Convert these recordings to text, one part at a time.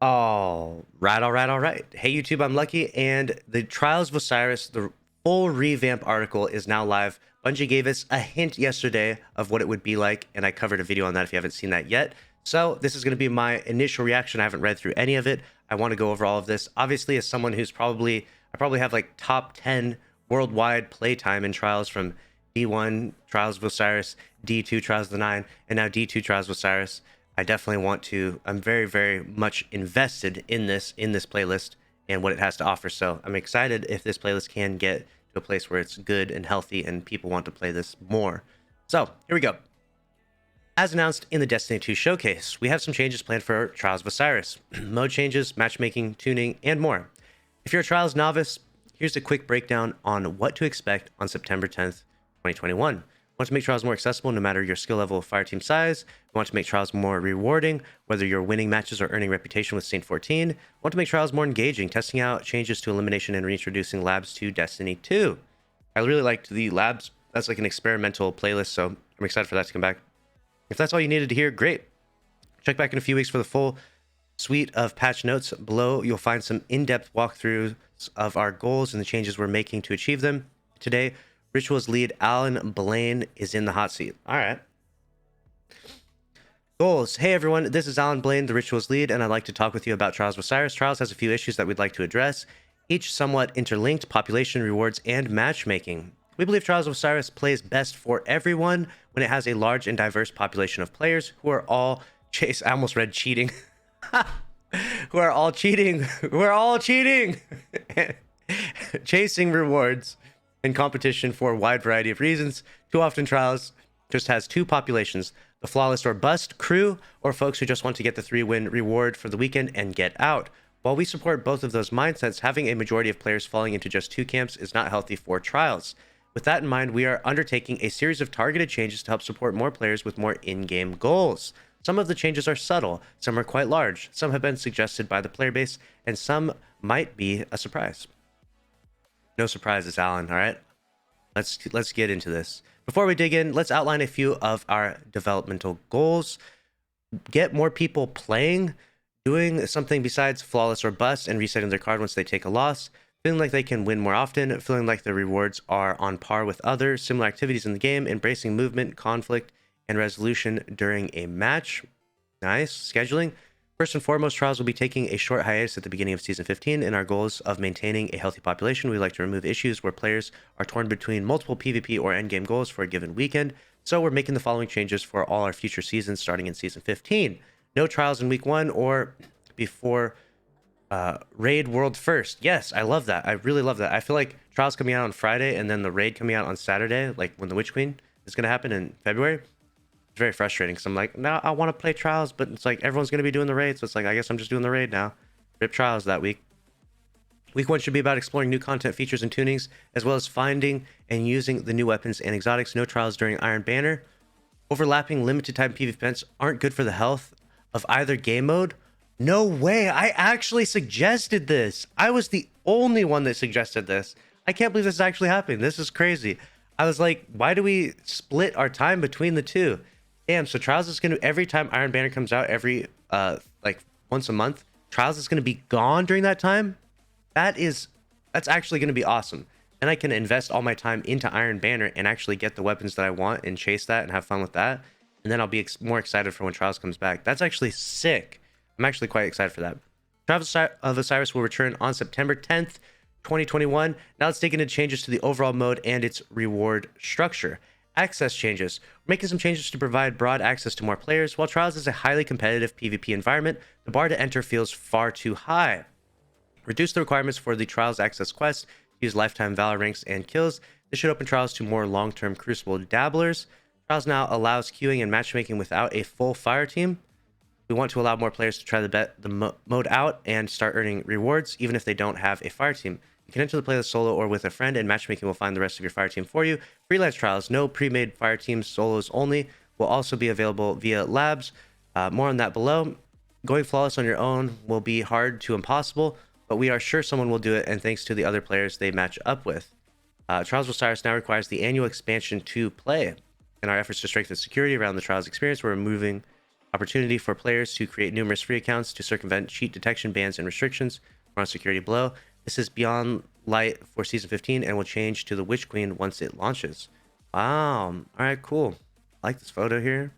All right. Hey, YouTube, I'm Lucky, and the Trials of Osiris, the full revamp article is now live. Bungie gave us a hint yesterday of what it would be like, and I covered a video on that if you haven't seen that yet. So this is going to be my initial reaction. I haven't read through any of it. I want to go over all of this. Obviously, as someone who's I probably have like top 10 worldwide playtime in Trials from D1 Trials of Osiris, D2 Trials of the Nine, and now D2 Trials of Osiris. I definitely want to. I'm very, very much invested in this playlist and what it has to offer. So I'm excited if this playlist can get to a place where it's good and healthy and people want to play this more. So here we go. As announced in the Destiny 2 showcase, we have some changes planned for Trials of Osiris. Mode changes, matchmaking, tuning, and more. If you're a Trials novice, here's a quick breakdown on what to expect on September 10th, 2021. Want to make Trials more accessible no matter your skill level of fireteam size. We want to make Trials more rewarding, whether you're winning matches or earning reputation with Saint 14. We want to make Trials more engaging, testing out changes to elimination and reintroducing labs to Destiny 2. I really liked the labs. That's like an experimental playlist, so I'm excited for that to come back. If that's all you needed to hear, great. Check back in a few weeks for the full suite of patch notes. Below, you'll find some in-depth walkthroughs of our goals and the changes we're making to achieve them. Today, Rituals lead Alan Blaine is in the hot seat. All right. Goals. Hey everyone, this is Alan Blaine, the Rituals lead, and I'd like to talk with you about Trials of Osiris. Trials has a few issues that we'd like to address, each somewhat interlinked: population, rewards, and matchmaking. We believe Trials of Osiris plays best for everyone when it has a large and diverse population of players who are all I almost read cheating. Who are all cheating. We're all cheating. Chasing rewards in competition for a wide variety of reasons. Too often Trials just has two populations: the flawless or bust crew, or folks who just want to get the 3-win reward for the weekend and get out. While we support both of those mindsets, having a majority of players falling into just two camps is not healthy for Trials. With that in mind, we are undertaking a series of targeted changes to help support more players with more in-game goals. Some of the changes are subtle, some are quite large, some have been suggested by the player base, and some might be a surprise. No surprises, Alan, all right? Let's get into this. Before we dig in, let's outline a few of our developmental goals. Get more people playing, doing something besides flawless or bust, and resetting their card once they take a loss, feeling like they can win more often, feeling like the rewards are on par with other similar activities in the game, embracing movement, conflict, and resolution during a match. Nice. Scheduling. First and foremost, Trials will be taking a short hiatus at the beginning of Season 15. In our goals of maintaining a healthy population, we like to remove issues where players are torn between multiple PvP or endgame goals for a given weekend. So we're making the following changes for all our future seasons starting in Season 15. No Trials in Week 1 or before Raid World First. Yes, I love that. I really love that. I feel like Trials coming out on Friday and then the Raid coming out on Saturday, like when the Witch Queen is going to happen in February. It's very frustrating because I'm like, no, I want to play Trials, but it's like everyone's going to be doing the raid, so it's like, I guess I'm just doing the raid now. Rip Trials that week. Week 1 should be about exploring new content, features, and tunings, as well as finding and using the new weapons and exotics. No Trials during Iron Banner. Overlapping limited time PvP events aren't good for the health of either game mode. No way, I actually suggested this. I was the only one that suggested this. I can't believe this is actually happening. This is crazy. I was like, why do we split our time between the two? Damn, so Trials is going to, every time Iron Banner comes out, every, like, once a month, Trials is going to be gone during that time? That's actually going to be awesome. And I can invest all my time into Iron Banner and actually get the weapons that I want and chase that and have fun with that. And then I'll be more excited for when Trials comes back. That's actually sick. I'm actually quite excited for that. Trials of Osiris will return on September 10th, 2021. Now let's dig into changes to the overall mode and its reward structure. Access changes. We're making some changes to provide broad access to more players. While Trials is a highly competitive PvP environment, the bar to enter feels far too high. Reduce the requirements for the Trials access quest, use lifetime Valor ranks and kills. This should open Trials to more long-term Crucible dabblers. Trials now allows queuing and matchmaking without a full fire team. We want to allow more players to try the mode out and start earning rewards, even if they don't have a fire team. You can enter the playlist solo or with a friend, and matchmaking will find the rest of your fire team for you. Freelance Trials, no pre-made fire teams, solos only, will also be available via labs. More on that below. Going flawless on your own will be hard to impossible, but we are sure someone will do it, and thanks to the other players they match up with. Trials of Osiris now requires the annual expansion to play. In our efforts to strengthen security around the Trials experience, we're removing Opportunity for players to create numerous free accounts to circumvent cheat detection bans and restrictions. More on security below. This is beyond light for season 15 and will change to the Witch Queen once it launches. Wow. All right, cool. I like this photo here.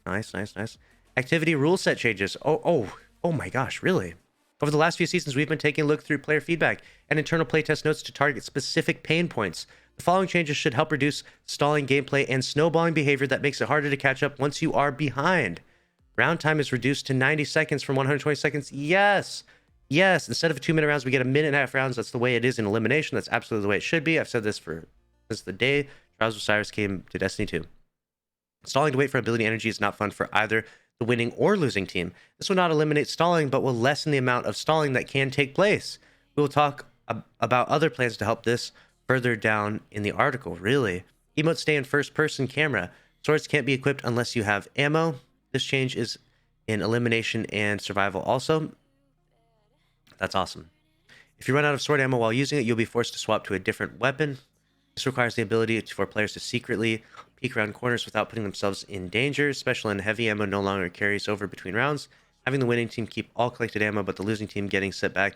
Nice, nice, nice. Activity rule set changes. Oh my gosh, really? Over the last few seasons, we've been taking a look through player feedback and internal playtest notes to target specific pain points. The following changes should help reduce stalling gameplay and snowballing behavior that makes it harder to catch up once you are behind. Round time is reduced to 90 seconds from 120 seconds. Yes. Yes. Instead of 2-minute rounds, we get 1.5 rounds. That's the way it is in elimination. That's absolutely the way it should be. I've said this since the day Trials of Osiris came to Destiny 2. Stalling to wait for ability energy is not fun for either the winning or losing team. This will not eliminate stalling, but will lessen the amount of stalling that can take place. We will talk about other plans to help this further down in the article. Really? Emotes stay in first-person camera. Swords can't be equipped unless you have ammo. This change is in elimination and survival also. That's awesome. If you run out of sword ammo while using it, you'll be forced to swap to a different weapon. This requires the ability for players to secretly peek around corners without putting themselves in danger. Special and heavy ammo no longer carries over between rounds. Having the winning team keep all collected ammo, but the losing team getting set back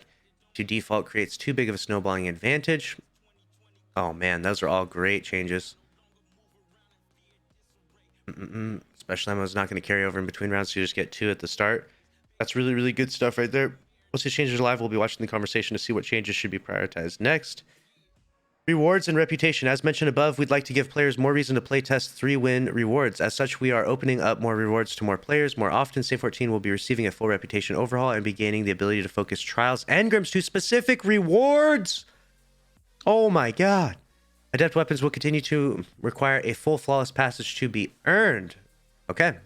to default creates too big of a snowballing advantage. Oh man, those are all great changes. Special ammo is not going to carry over in between rounds, so you just get 2 at the start. That's really, really good stuff right there. Once these changes are live, we'll be watching the conversation to see what changes should be prioritized next. Rewards and reputation. As mentioned above, we'd like to give players more reason to playtest 3-win rewards. As such, we are opening up more rewards to more players. More often, Save 14 will be receiving a full reputation overhaul and be gaining the ability to focus trials engrams to specific rewards. Oh my god. Adept weapons will continue to require a full flawless passage to be earned. Okay.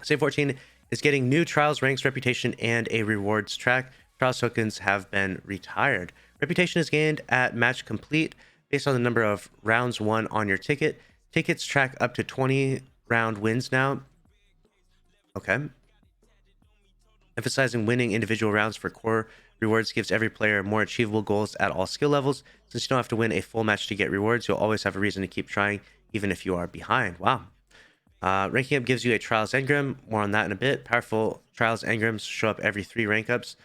Save 14 is getting new trials, ranks, reputation, and a rewards track. Trials tokens have been retired. Reputation is gained at match complete based on the number of rounds won on your ticket. Tickets track up to 20 round wins now. Okay. Emphasizing winning individual rounds for core rewards gives every player more achievable goals at all skill levels. Since you don't have to win a full match to get rewards, you'll always have a reason to keep trying, even if you are behind. Wow. Ranking up gives you a Trials engram. More on that in a bit. Powerful Trials engrams show up every 3 rank ups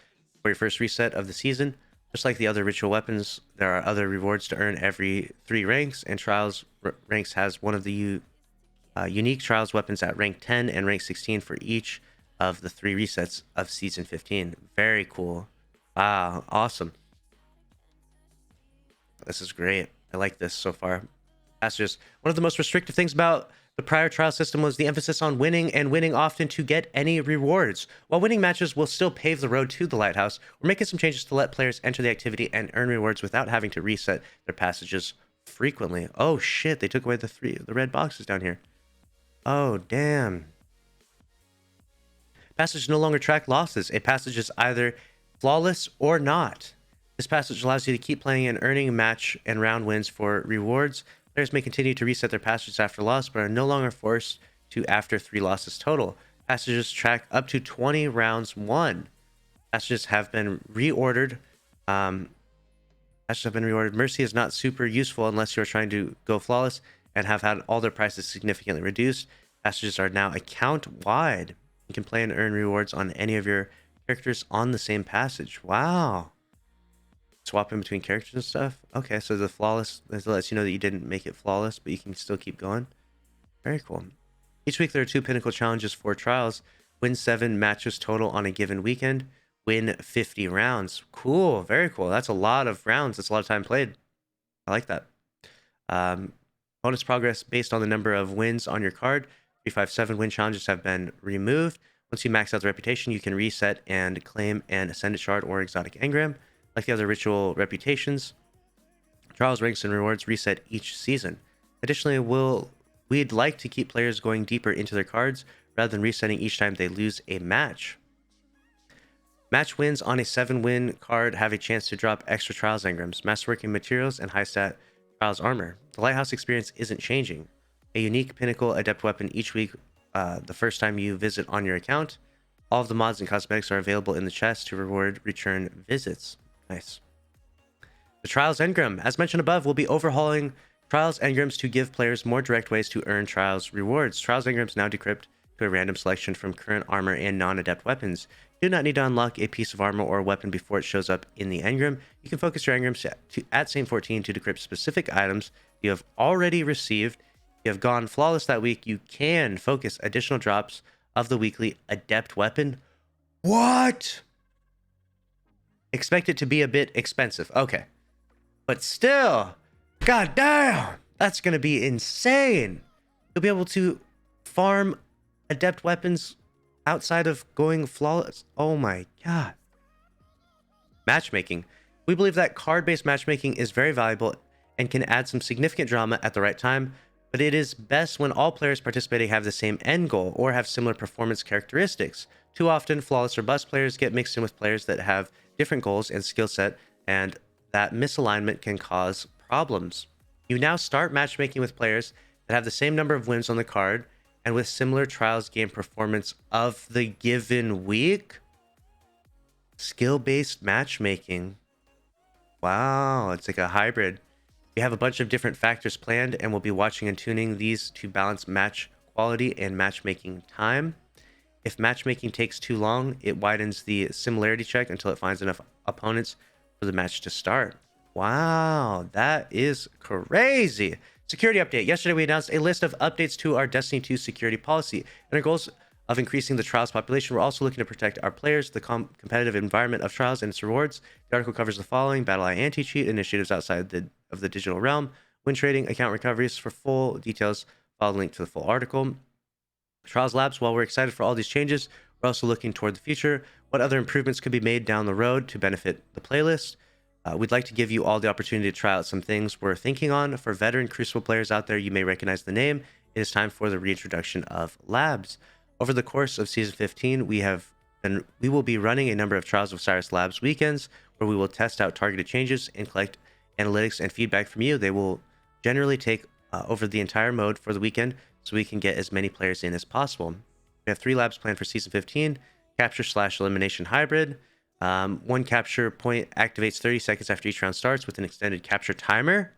for your first reset of the season. Just like the other ritual weapons, there are other rewards to earn every 3 ranks, and Trials ranks has one of the unique Trials weapons at rank 10 and rank 16 for each of the 3 resets of season 15. Very cool. Wow, awesome. This is great. I like this so far. That's just one of the most restrictive things about the prior trial system was the emphasis on winning, and winning often to get any rewards. While winning matches will still pave the road to the Lighthouse, we're making some changes to let players enter the activity and earn rewards without having to reset their passages frequently. Oh shit, they took away the red boxes down here. Oh damn. Passages no longer track losses. A passage is either flawless or not. This passage allows you to keep playing and earning match and round wins for rewards. Players may continue to reset their passages after loss, but are no longer forced to after 3 losses total. Passages track up to 20 rounds won. Passages have been reordered. Mercy is not super useful unless you're trying to go flawless and have had all their prices significantly reduced. Passages are now account-wide. You can play and earn rewards on any of your characters on the same passage. Wow. Swapping between characters and stuff. Okay, so the flawless, this lets you know that you didn't make it flawless, but you can still keep going. Very cool. Each week there are 2 pinnacle challenges for trials. Win 7 matches total on a given weekend. Win 50 rounds. Cool. Very cool. That's a lot of rounds. That's a lot of time played. I like that. Bonus progress based on the number of wins on your card. 357 win challenges have been removed. Once you max out the reputation, you can reset and claim an ascended shard or exotic engram. Like the other ritual reputations, trials, ranks, and rewards reset each season. Additionally, we'd like to keep players going deeper into their cards rather than resetting each time they lose a match. Match wins on a 7-win card have a chance to drop extra trials engrams, masterworking materials, and high stat trials armor. The Lighthouse experience isn't changing. A unique pinnacle adept weapon each week the first time you visit on your account. All of the mods and cosmetics are available in the chest to reward return visits. Nice. The Trials engram, as mentioned above, will be overhauling Trials engrams to give players more direct ways to earn Trials rewards. Trials engrams now decrypt to a random selection from current armor and non-adept weapons. You do not need to unlock a piece of armor or weapon before it shows up in the engram. You can focus your engrams at Saint 14 to decrypt specific items you have already received. If you have gone flawless that week, you can focus additional drops of the weekly adept weapon. What? Expect it to be a bit expensive. Okay. But still, god damn, that's going to be insane. You'll be able to farm adept weapons outside of going flawless. Oh my god. Matchmaking. We believe that card-based matchmaking is very valuable and can add some significant drama at the right time, but it is best when all players participating have the same end goal or have similar performance characteristics. Too often, flawless or bust players get mixed in with players that have different goals and skill set, and that misalignment can cause problems. You now start matchmaking with players that have the same number of wins on the card and with similar trials game performance of the given week. Skill-based matchmaking. Wow, it's like a hybrid. We have a bunch of different factors planned, and we'll be watching and tuning these to balance match quality and matchmaking time. If matchmaking takes too long, it widens the similarity check until it finds enough opponents for the match to start. Wow, that is crazy. Security update. Yesterday, we announced a list of updates to our Destiny 2 security policy. And our goals of increasing the Trials population, we're also looking to protect our players, the competitive environment of Trials and its rewards. The article covers the following: BattleEye anti-cheat, initiatives outside of the digital realm, win trading, account recoveries. For full details, follow the link to the full article. Trials Labs, while we're excited for all these changes, we're also looking toward the future. What other improvements could be made down the road to benefit the playlist? We'd like to give you all the opportunity to try out some things we're thinking on. For veteran Crucible players out there, you may recognize the name. It is time for the reintroduction of Labs. Over the course of Season 15, we will be running a number of Trials of Osiris Labs weekends where we will test out targeted changes and collect analytics and feedback from you. They will generally take over the entire mode for the weekend so we can get as many players in as possible. We have 3 labs planned for Season 15, Capture/Elimination Hybrid. One capture point activates 30 seconds after each round starts with an extended capture timer.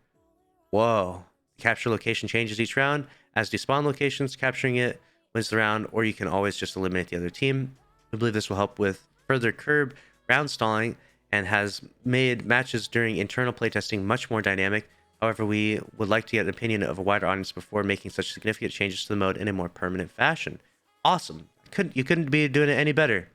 Whoa. Capture location changes each round, as do spawn locations. Capturing it wins the round, or you can always just eliminate the other team. We believe this will help with further curb round stalling and has made matches during internal playtesting much more dynamic. However, we would like to get an opinion of a wider audience before making such significant changes to the mode in a more permanent fashion. Awesome. You couldn't be doing it any better.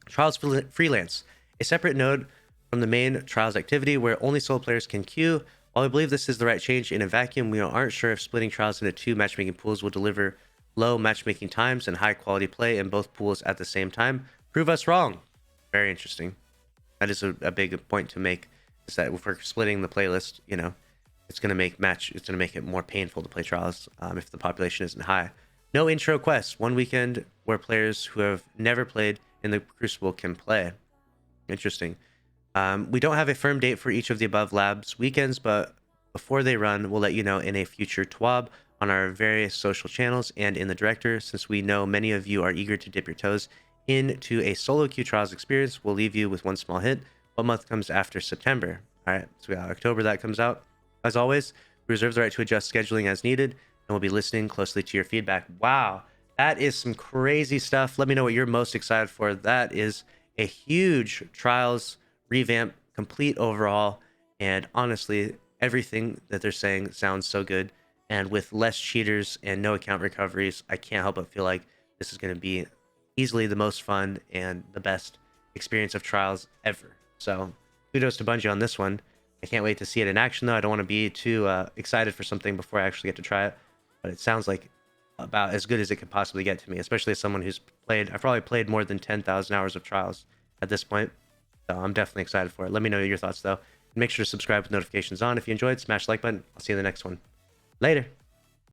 Trials Freelance, a separate node from the main Trials activity where only solo players can queue. While we believe this is the right change in a vacuum, we aren't sure if splitting Trials into 2 matchmaking pools will deliver low matchmaking times and high quality play in both pools at the same time. Prove us wrong. Very interesting. That is a big point to make, is that if we're splitting the playlist, you know, it's going to make it more painful to play Trials if the population isn't high. No intro quests. One weekend where players who have never played in the Crucible can play. Interesting. We don't have a firm date for each of the above labs weekends, but before they run, we'll let you know in a future TWAB on our various social channels and in the director. Since we know many of you are eager to dip your toes into a solo queue Trials experience, we'll leave you with one small hint. What month comes after September? All right, so we got October that comes out. As always, we reserve the right to adjust scheduling as needed, and we'll be listening closely to your feedback. Wow. That is some crazy stuff. Let me know what you're most excited for. That is a huge Trials revamp, complete overhaul, and honestly, everything that they're saying sounds so good. And with less cheaters and no account recoveries, I can't help but feel like this is going to be easily the most fun and the best experience of Trials ever. So kudos to Bungie on this one. I can't wait to see it in action, though. I don't want to be too excited for something before I actually get to try it, but it sounds like about as good as it could possibly get to me, especially as someone who's I've probably played more than 10,000 hours of Trials at this point. So I'm definitely excited for it. Let me know your thoughts, though. And make sure to subscribe with notifications on. If you enjoyed, smash the like button. I'll see you in the next one. Later.